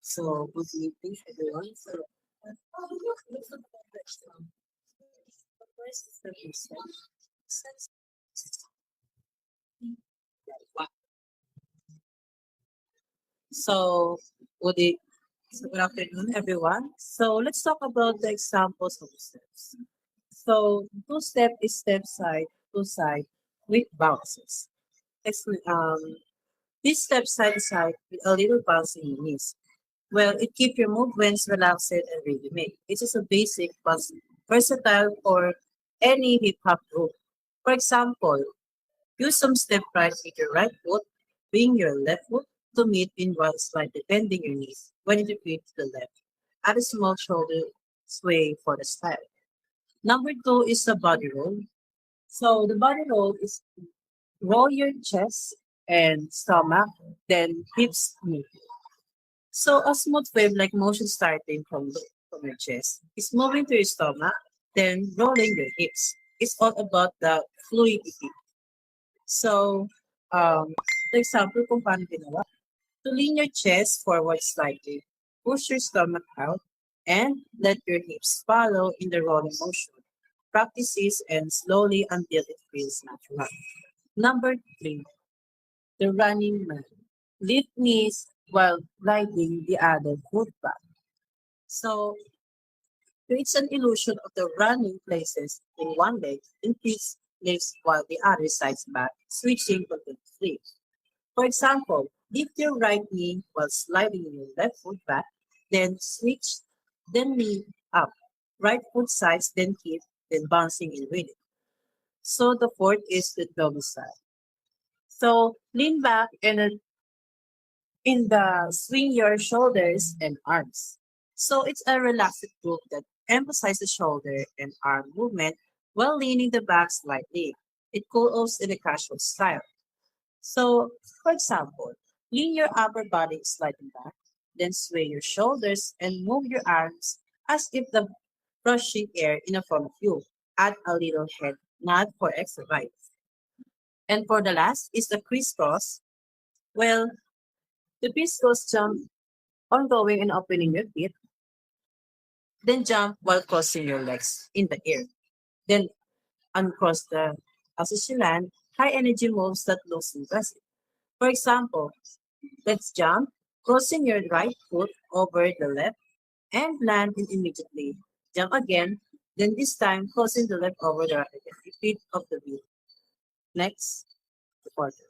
So, good evening, everyone. So, let's look at the first is the research. So, good, e- good afternoon, everyone. So, let's talk about the examples of steps. So, two-step is step side, two side with bounces. This step side to side with a little bounce in your knees. Well, it keeps your movements relaxed and rhythmic. It is a basic but versatile for any hip hop group. For example, use some step right with your right foot, bring your left foot to meet in one slightly bending your knees when you repeat to the left. Add a small shoulder sway for the style. Number two is the body roll. So the body roll is roll your chest and stomach, then hips move. So a smooth wave like motion starting from your chest is moving to your stomach, then rolling your hips. It's all about the fluidity. So, the example kung paano ginawa, to lean your chest forward slightly, push your stomach out, and let your hips follow in the rolling motion. Practice this and slowly until it feels natural. Number three, the running man. Lift knees while gliding the other foot back. So, creates an illusion of the running places in one leg and keeps legs while the other sides back, switching continuously. For example, lift your right knee while sliding your left foot back, then switch, then knee up. Right foot sides, then keep, then bouncing in rhythm. So the fourth is the double side. So lean back and in the swing your shoulders and arms. So it's a relaxed group that emphasizes shoulder and arm movement while leaning the back slightly. It goes in a casual style. So, for example, lean your upper body slightly back, then sway your shoulders and move your arms as if the brushing air in front of you. Add a little head nod for extra bite. And for the last is the crisscross. Well, the crisscross jump ongoing and opening your feet, then jump while crossing your legs in the air. Then uncross the as you land, high energy moves that looks impressive. For example, let's jump, crossing your right foot over the left and land in immediately. Jump again, then this time crossing the left over the right. Repeat of the beat. Next, quarter.